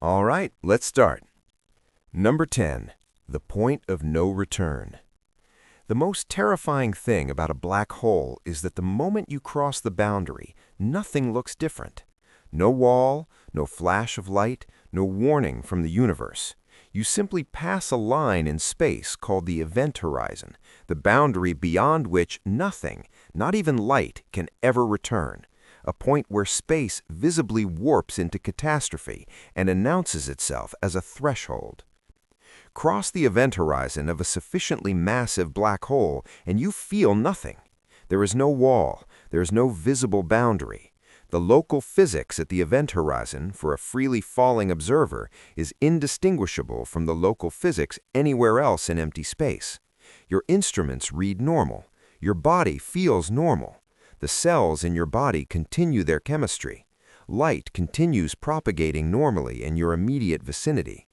All right, let's start. Number 10. The point of no return. The most terrifying thing about a black hole is that the moment you cross the boundary, nothing looks different. No wall, no flash of light, no warning from the universe. You simply pass a line in space called the event horizon, the boundary beyond which nothing, not even light, can ever return. A point where space visibly warps into catastrophe and announces itself as a threshold. Cross the event horizon of a sufficiently massive black hole and you feel nothing. There is no wall, there is no visible boundary. The local physics at the event horizon for a freely falling observer is indistinguishable from the local physics anywhere else in empty space. Your instruments read normal. Your body feels normal. The cells in your body continue their chemistry. Light continues propagating normally in your immediate vicinity.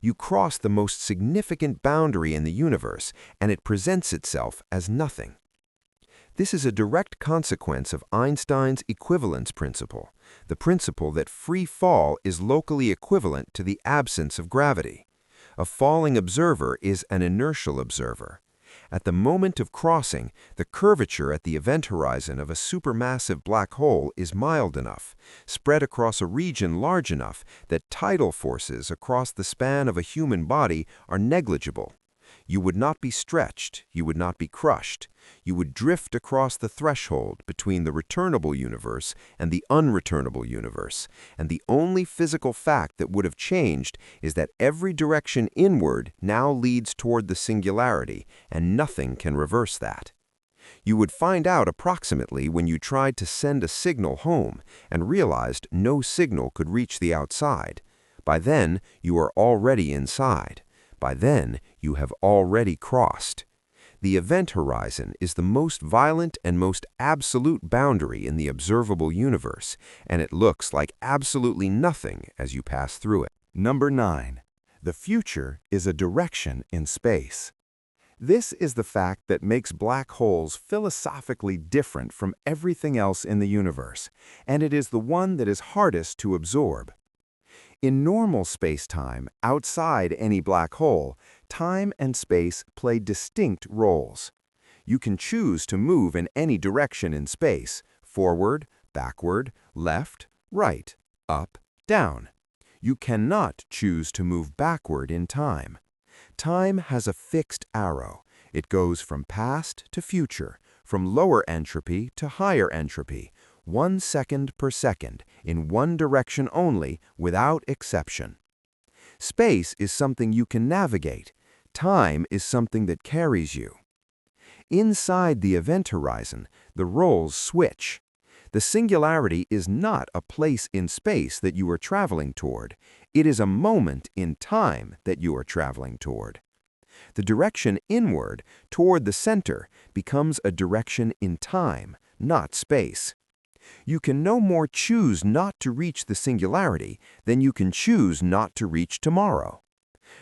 You cross the most significant boundary in the universe, and it presents itself as nothing. This is a direct consequence of Einstein's equivalence principle, the principle that free fall is locally equivalent to the absence of gravity. A falling observer is an inertial observer. At the moment of crossing, the curvature at the event horizon of a supermassive black hole is mild enough, spread across a region large enough that tidal forces across the span of a human body are negligible. You would not be stretched, you would not be crushed. You would drift across the threshold between the returnable universe and the unreturnable universe, and the only physical fact that would have changed is that every direction inward now leads toward the singularity, and nothing can reverse that. You would find out approximately when you tried to send a signal home and realized no signal could reach the outside. By then, you are already inside. By then, you have already crossed. The event horizon is the most violent and most absolute boundary in the observable universe, and it looks like absolutely nothing as you pass through it. Number 9. The future is a direction in space. This is the fact that makes black holes philosophically different from everything else in the universe, and it is the one that is hardest to absorb. In normal space-time, outside any black hole, time and space play distinct roles. You can choose to move in any direction in space, forward, backward, left, right, up, down. You cannot choose to move backward in time. Time has a fixed arrow. It goes from past to future, from lower entropy to higher entropy, 1 second per second, in one direction only, without exception. Space is something you can navigate. Time is something that carries you. Inside the event horizon, the roles switch. The singularity is not a place in space that you are traveling toward. It is a moment in time that you are traveling toward. The direction inward, toward the center, becomes a direction in time, not space. You can no more choose not to reach the singularity than you can choose not to reach tomorrow.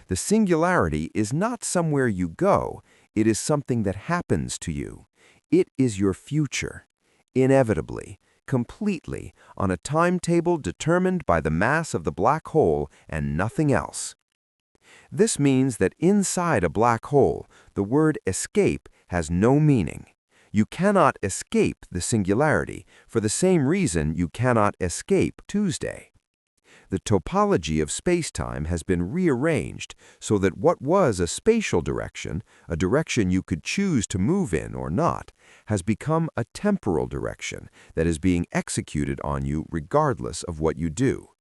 The singularity is not somewhere you go, it is something that happens to you. It is your future. Inevitably, completely, on a timetable determined by the mass of the black hole and nothing else. This means that inside a black hole, the word escape has no meaning. You cannot escape the singularity for the same reason you cannot escape Tuesday. The topology of spacetime has been rearranged so that what was a spatial direction, a direction you could choose to move in or not, has become a temporal direction that is being executed on you regardless of what you do.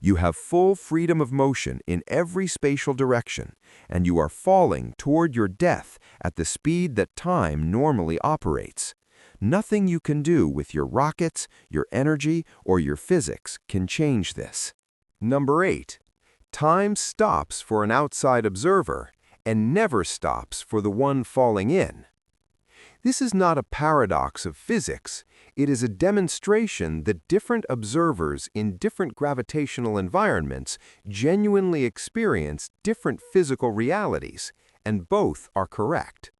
You have full freedom of motion in every spatial direction, and you are falling toward your death at the speed that time normally operates. Nothing you can do with your rockets, your energy, or your physics can change this. Number 8. Time stops for an outside observer and never stops for the one falling in. This is not a paradox of physics. It is a demonstration that different observers in different gravitational environments genuinely experience different physical realities, and both are correct.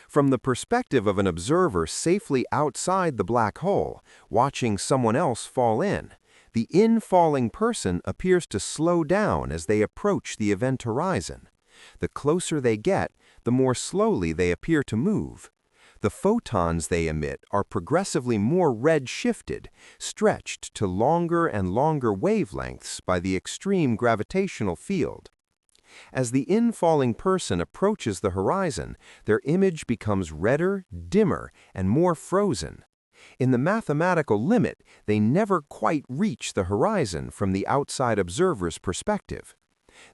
From the perspective of an observer safely outside the black hole, watching someone else fall in, The infalling person appears to slow down as they approach the event horizon. The closer they get, the more slowly they appear to move. The photons they emit are progressively more red-shifted, stretched to longer and longer wavelengths by the extreme gravitational field. As the infalling person approaches the horizon, their image becomes redder, dimmer, and more frozen. In the mathematical limit, they never quite reach the horizon from the outside observer's perspective.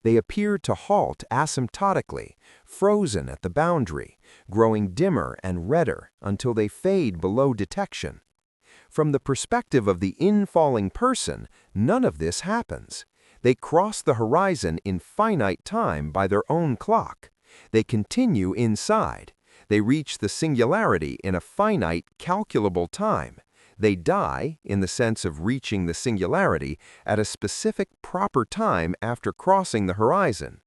They appear to halt asymptotically, frozen at the boundary, growing dimmer and redder until they fade below detection. From the perspective of the infalling person, none of this happens. They cross the horizon in finite time by their own clock. They continue inside. They reach the singularity in a finite, calculable time. They die, in the sense of reaching the singularity, at a specific proper time after crossing the horizon.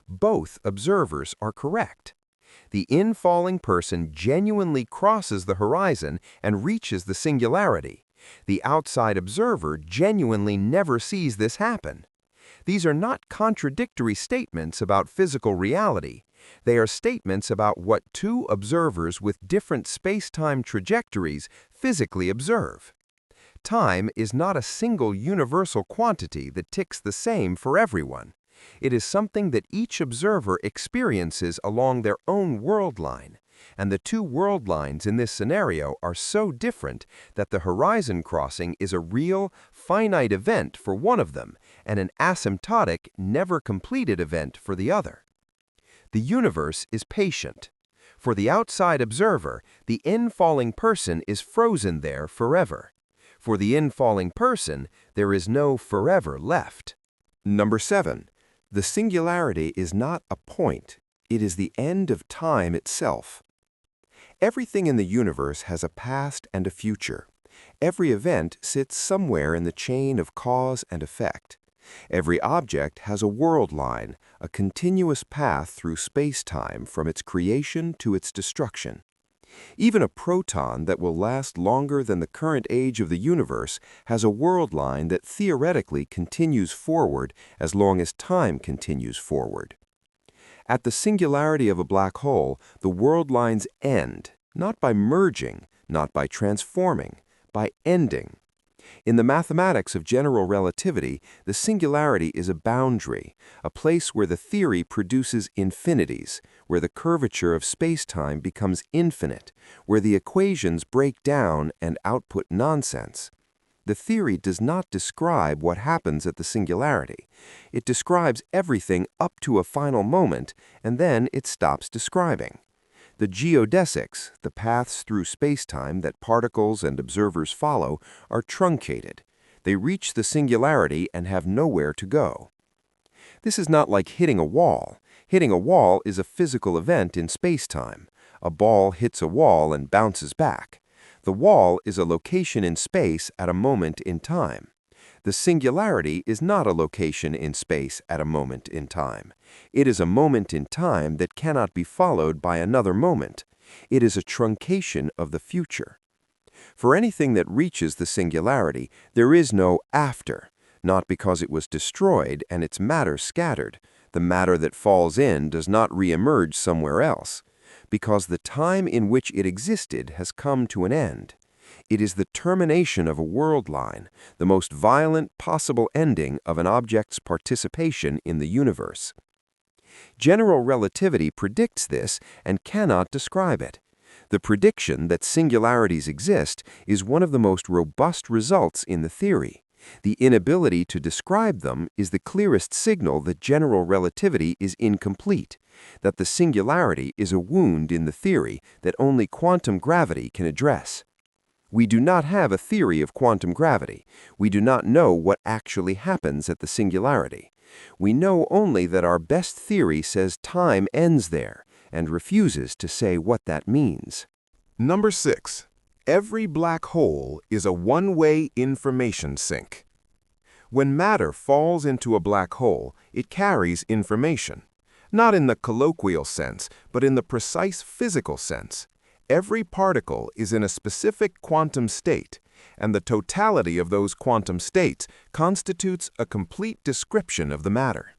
Both observers are correct. The infalling person genuinely crosses the horizon and reaches the singularity. The outside observer genuinely never sees this happen. These are not contradictory statements about physical reality. They are statements about what two observers with different space-time trajectories physically observe. Time is not a single universal quantity that ticks the same for everyone. It is something that each observer experiences along their own world line, and the two world lines in this scenario are so different that the horizon crossing is a real, finite event for one of them and an asymptotic, never completed event for the other. The universe is patient. For the outside observer, the infalling person is frozen there forever. For the infalling person, there is no forever left. Number 7. The singularity is not a point. It is the end of time itself. Everything in the universe has a past and a future. Every event sits somewhere in the chain of cause and effect. Every object has a world line, a continuous path through space-time from its creation to its destruction. Even a proton that will last longer than the current age of the universe has a world line that theoretically continues forward as long as time continues forward. At the singularity of a black hole, the world lines end, not by merging, not by transforming, by ending. In the mathematics of general relativity, the singularity is a boundary, a place where the theory produces infinities, where the curvature of space-time becomes infinite, where the equations break down and output nonsense. The theory does not describe what happens at the singularity. It describes everything up to a final moment, and then it stops describing. The geodesics, the paths through spacetime that particles and observers follow, are truncated. They reach the singularity and have nowhere to go. This is not like hitting a wall. Hitting a wall is a physical event in spacetime. A ball hits a wall and bounces back. The wall is a location in space at a moment in time. The singularity is not a location in space at a moment in time. It is a moment in time that cannot be followed by another moment. It is a truncation of the future. For anything that reaches the singularity, there is no after, not because it was destroyed and its matter scattered. The matter that falls in does not re-emerge somewhere else, because the time in which it existed has come to an end. It is the termination of a world line, the most violent possible ending of an object's participation in the universe. General relativity predicts this and cannot describe it. The prediction that singularities exist is one of the most robust results in the theory. The inability to describe them is the clearest signal that general relativity is incomplete, that the singularity is a wound in the theory that only quantum gravity can address. We do not have a theory of quantum gravity. We do not know what actually happens at the singularity. We know only that our best theory says time ends there and refuses to say what that means. Number 6. Every black hole is a one-way information sink. When matter falls into a black hole, it carries information. Not in the colloquial sense, but in the precise physical sense. Every particle is in a specific quantum state. and the totality of those quantum states constitutes a complete description of the matter.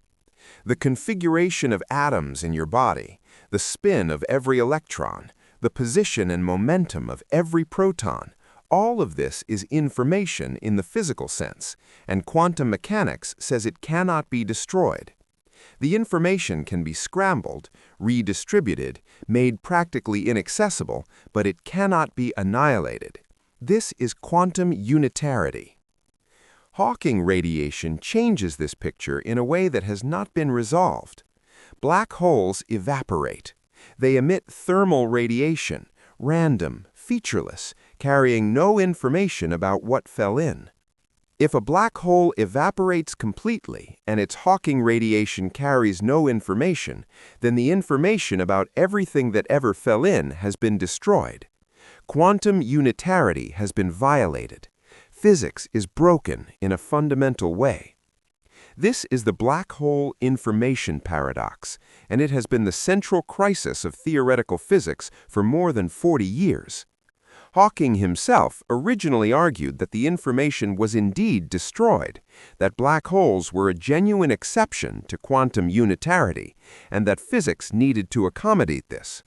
The configuration of atoms in your body, the spin of every electron, the position and momentum of every proton, all of this is information in the physical sense, and quantum mechanics says it cannot be destroyed. The information can be scrambled, redistributed, made practically inaccessible, but it cannot be annihilated. This is quantum unitarity. Hawking radiation changes this picture in a way that has not been resolved. Black holes evaporate. They emit thermal radiation, random, featureless, carrying no information about what fell in. If a black hole evaporates completely and its Hawking radiation carries no information, then the information about everything that ever fell in has been destroyed. Quantum unitarity has been violated. Physics is broken in a fundamental way. This is the black hole information paradox, and it has been the central crisis of theoretical physics for more than 40 years. Hawking himself originally argued that the information was indeed destroyed, that black holes were a genuine exception to quantum unitarity, and that physics needed to accommodate this.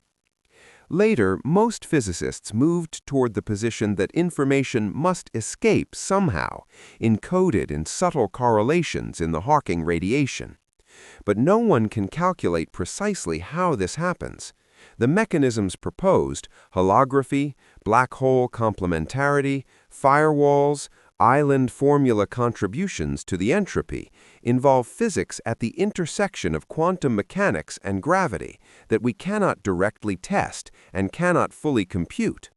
Later, most physicists moved toward the position that information must escape somehow, encoded in subtle correlations in the Hawking radiation. But no one can calculate precisely how this happens. The mechanisms proposed, holography, black hole complementarity, firewalls, island formula contributions to the entropy, involve physics at the intersection of quantum mechanics and gravity that we cannot directly test and cannot fully compute.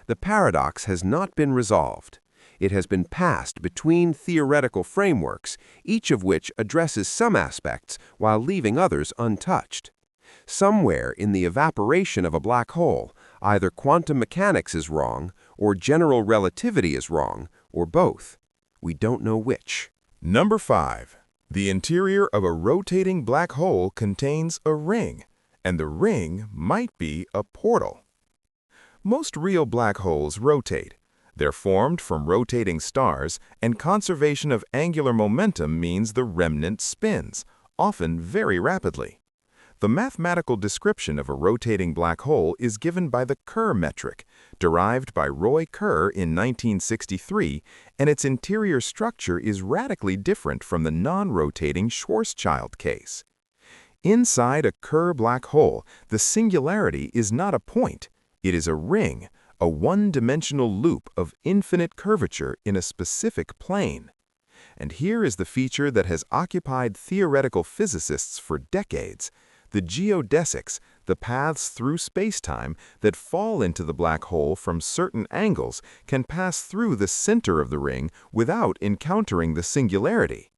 The paradox has not been resolved. It has been passed between theoretical frameworks, each of which addresses some aspects while leaving others untouched. Somewhere in the evaporation of a black hole, either quantum mechanics is wrong, or general relativity is wrong, or both. We don't know which. Number 5. The interior of a rotating black hole contains a ring, and the ring might be a portal. Most real black holes rotate. They're formed from rotating stars, and conservation of angular momentum means the remnant spins, often very rapidly. The mathematical description of a rotating black hole is given by the Kerr metric, derived by Roy Kerr in 1963, and its interior structure is radically different from the non-rotating Schwarzschild case. Inside a Kerr black hole, the singularity is not a point. It is a ring, a one-dimensional loop of infinite curvature in a specific plane. And here is the feature that has occupied theoretical physicists for decades. The geodesics, the paths through spacetime that fall into the black hole from certain angles, can pass through the center of the ring without encountering the singularity.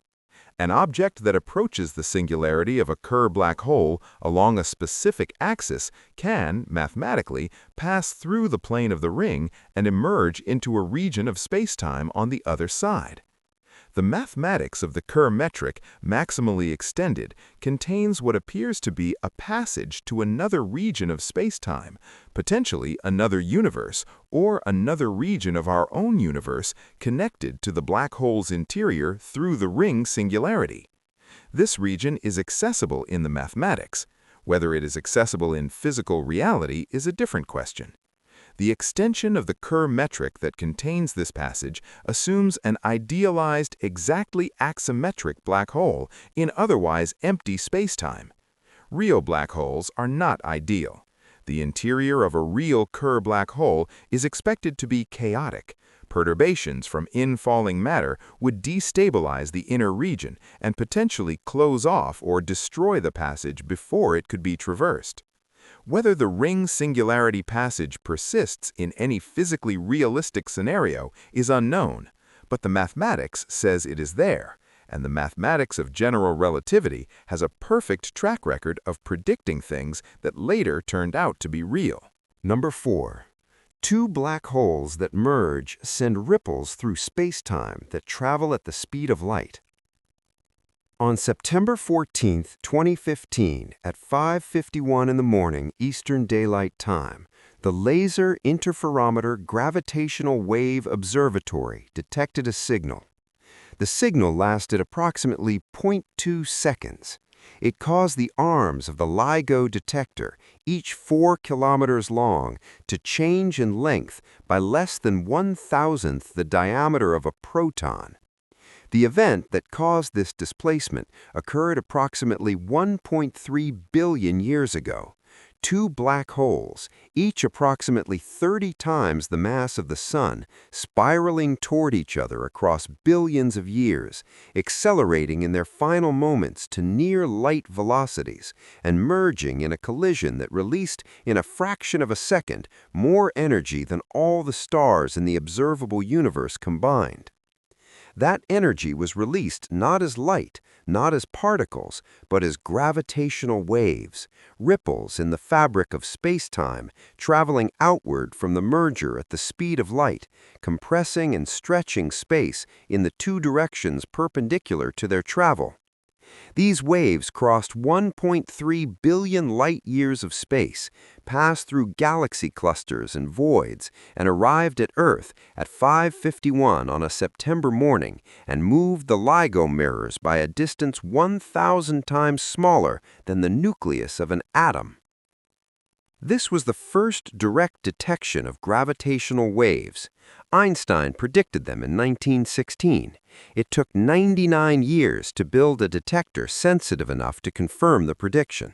An object that approaches the singularity of a Kerr black hole along a specific axis can, mathematically, pass through the plane of the ring and emerge into a region of spacetime on the other side. The mathematics of the Kerr metric, maximally extended, contains what appears to be a passage to another region of spacetime, potentially another universe, or another region of our own universe connected to the black hole's interior through the ring singularity. This region is accessible in the mathematics. Whether it is accessible in physical reality is a different question. The extension of the Kerr metric that contains this passage assumes an idealized, exactly axisymmetric black hole in otherwise empty spacetime. Real black holes are not ideal. The interior of a real Kerr black hole is expected to be chaotic. Perturbations from infalling matter would destabilize the inner region and potentially close off or destroy the passage before it could be traversed. Whether the ring singularity passage persists in any physically realistic scenario is unknown, but the mathematics says it is there, and the mathematics of general relativity has a perfect track record of predicting things that later turned out to be real. Number 4. Two black holes that merge send ripples through space-time that travel at the speed of light. On September 14, 2015, at 5:51 in the morning Eastern Daylight Time, The Laser Interferometer Gravitational Wave Observatory detected a signal. The signal lasted approximately 0.2 seconds. It caused the arms of the LIGO detector, each 4 kilometers long, to change in length by less than 1,000th the diameter of a proton. The event that caused this displacement occurred approximately 1.3 billion years ago. Two black holes, each approximately 30 times the mass of the Sun, spiraling toward each other across billions of years, accelerating in their final moments to near-light velocities, and merging in a collision that released, in a fraction of a second, more energy than all the stars in the observable universe combined. That energy was released not as light, not as particles, but as gravitational waves, ripples in the fabric of space-time, traveling outward from the merger at the speed of light, compressing and stretching space in the two directions perpendicular to their travel. These waves crossed 1.3 billion light-years of space, passed through galaxy clusters and voids, and arrived at Earth at 5:51 on a September morning and moved the LIGO mirrors by a distance 1,000 times smaller than the nucleus of an atom. This was the first direct detection of gravitational waves. Einstein predicted them in 1916. It took 99 years to build a detector sensitive enough to confirm the prediction.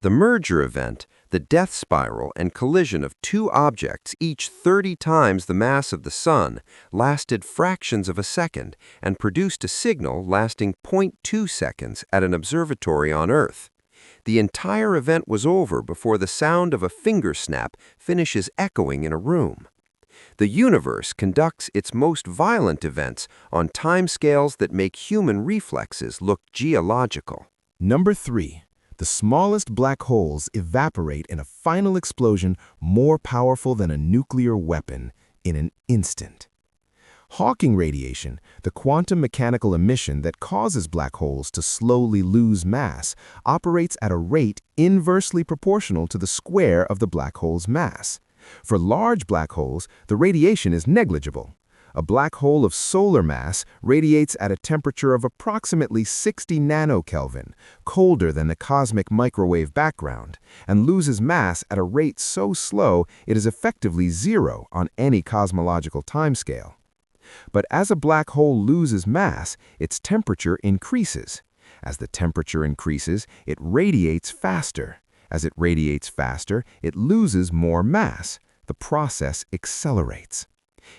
The merger event, the death spiral and collision of two objects each 30 times the mass of the Sun, lasted fractions of a second and produced a signal lasting 0.2 seconds at an observatory on Earth. The entire event was over before the sound of a finger snap finishes echoing in a room. The universe conducts its most violent events on timescales that make human reflexes look geological. Number 3. The smallest black holes evaporate in a final explosion more powerful than a nuclear weapon in an instant. Hawking radiation, the quantum mechanical emission that causes black holes to slowly lose mass, operates at a rate inversely proportional to the square of the black hole's mass. For large black holes, the radiation is negligible. A black hole of solar mass radiates at a temperature of approximately 60 nanokelvin, colder than the cosmic microwave background, and loses mass at a rate so slow it is effectively zero on any cosmological timescale. But as a black hole loses mass, its temperature increases. As the temperature increases, it radiates faster. As it radiates faster, it loses more mass. The process accelerates.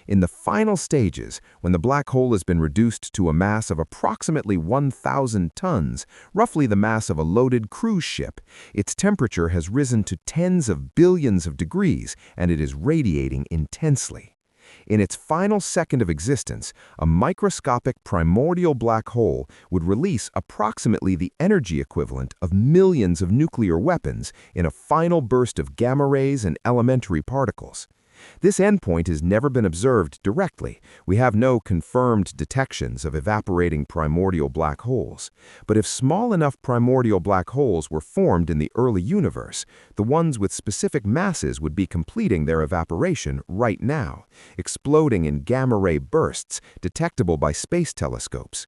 In the final stages, when the black hole has been reduced to a mass of approximately 1,000 tons, roughly the mass of a loaded cruise ship, its temperature has risen to tens of billions of degrees, and it is radiating intensely. In its final second of existence, a microscopic primordial black hole would release approximately the energy equivalent of millions of nuclear weapons in a final burst of gamma rays and elementary particles. This endpoint has never been observed directly. We have no confirmed detections of evaporating primordial black holes. But if small enough primordial black holes were formed in the early universe, the ones with specific masses would be completing their evaporation right now, exploding in gamma-ray bursts detectable by space telescopes.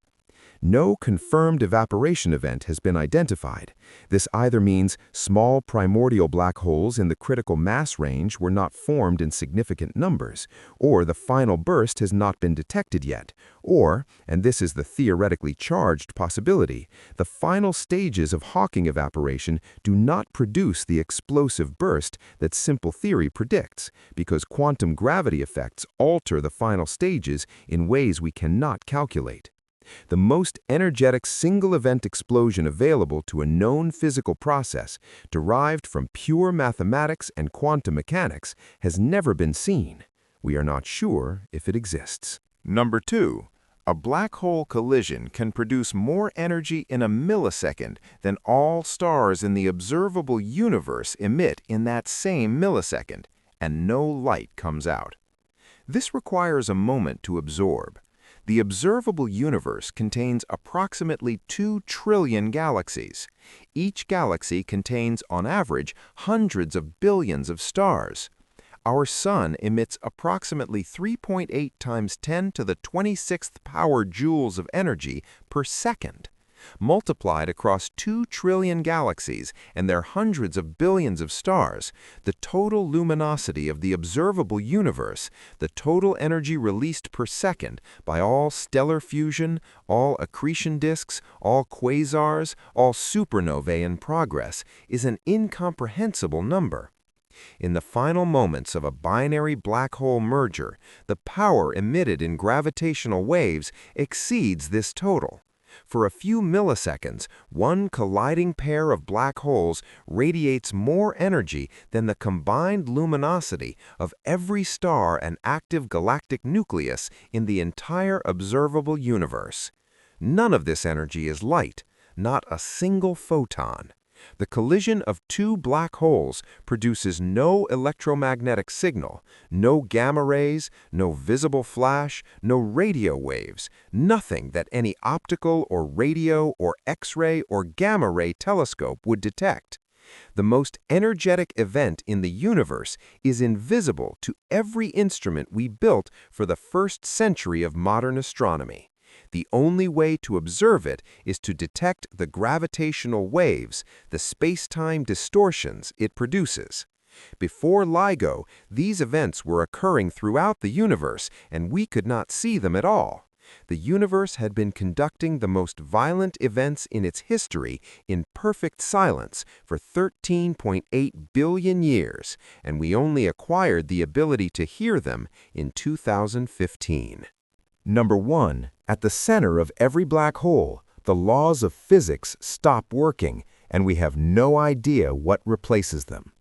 No confirmed evaporation event has been identified. This either means small primordial black holes in the critical mass range were not formed in significant numbers, or the final burst has not been detected yet, or, and this is the theoretically charged possibility, the final stages of Hawking evaporation do not produce the explosive burst that simple theory predicts, because quantum gravity effects alter the final stages in ways we cannot calculate. The most energetic single-event explosion available to a known physical process, derived from pure mathematics and quantum mechanics, has never been seen. We are not sure if it exists. Number 2. A black hole collision can produce more energy in a millisecond than all stars in the observable universe emit in that same millisecond, and no light comes out. This requires a moment to absorb. The observable universe contains approximately 2 trillion galaxies. Each galaxy contains, on average, hundreds of billions of stars. Our Sun emits approximately 3.8 times 10 to the 26th power joules of energy per second. Multiplied across 2 trillion galaxies and their hundreds of billions of stars, the total luminosity of the observable universe, the total energy released per second by all stellar fusion, all accretion disks, all quasars, all supernovae in progress, is an incomprehensible number. In the final moments of a binary black hole merger, the power emitted in gravitational waves exceeds this total. For a few milliseconds, one colliding pair of black holes radiates more energy than the combined luminosity of every star and active galactic nucleus in the entire observable universe. None of this energy is light, not a single photon. The collision of two black holes produces no electromagnetic signal, no gamma rays, no visible flash, no radio waves, nothing that any optical or radio or X-ray or gamma ray telescope would detect. The most energetic event in the universe is invisible to every instrument we built for the first century of modern astronomy. The only way to observe it is to detect the gravitational waves, the space-time distortions it produces. Before LIGO, these events were occurring throughout the universe, and we could not see them at all. The universe had been conducting the most violent events in its history in perfect silence for 13.8 billion years, and we only acquired the ability to hear them in 2015. Number 1. At the center of every black hole, the laws of physics stop working, and we have no idea what replaces them.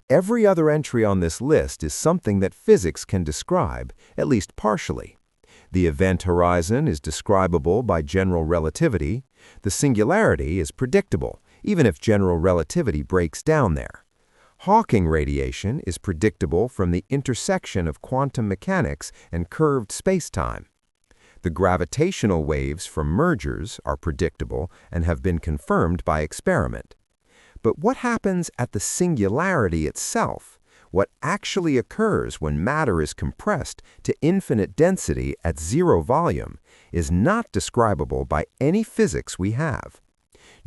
Every other entry on this list is something that physics can describe, at least partially. The event horizon is describable by general relativity. The singularity is predictable, even if general relativity breaks down there. Hawking radiation is predictable from the intersection of quantum mechanics and curved spacetime. The gravitational waves from mergers are predictable and have been confirmed by experiment. But what happens at the singularity itself? What actually occurs when matter is compressed to infinite density at zero volume is not describable by any physics we have.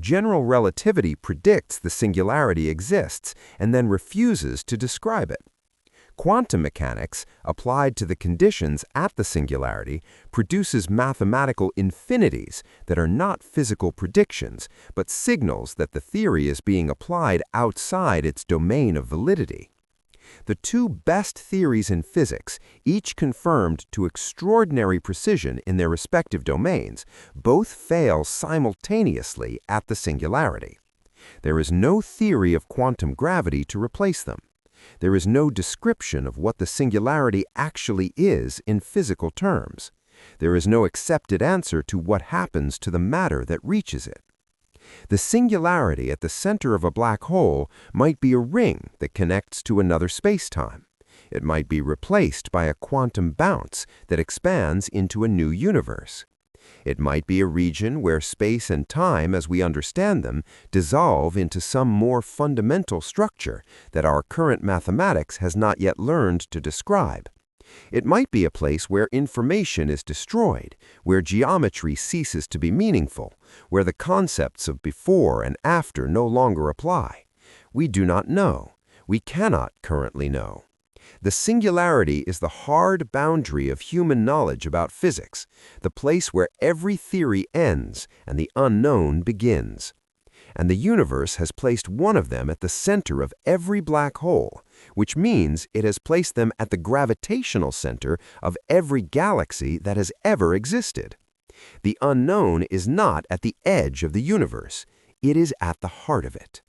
General relativity predicts the singularity exists and then refuses to describe it. Quantum mechanics, applied to the conditions at the singularity, produces mathematical infinities that are not physical predictions, but signals that the theory is being applied outside its domain of validity. The two best theories in physics, each confirmed to extraordinary precision in their respective domains, both fail simultaneously at the singularity. There is no theory of quantum gravity to replace them. There is no description of what the singularity actually is in physical terms. There is no accepted answer to what happens to the matter that reaches it. The singularity at the center of a black hole might be a ring that connects to another spacetime. It might be replaced by a quantum bounce that expands into a new universe. It might be a region where space and time, as we understand them, dissolve into some more fundamental structure that our current mathematics has not yet learned to describe. It might be a place where information is destroyed, where geometry ceases to be meaningful, where the concepts of before and after no longer apply. We do not know. We cannot currently know. The singularity is the hard boundary of human knowledge about physics, the place where every theory ends and the unknown begins. And the universe has placed one of them at the center of every black hole, which means it has placed them at the gravitational center of every galaxy that has ever existed. The unknown is not at the edge of the universe. It is at the heart of it.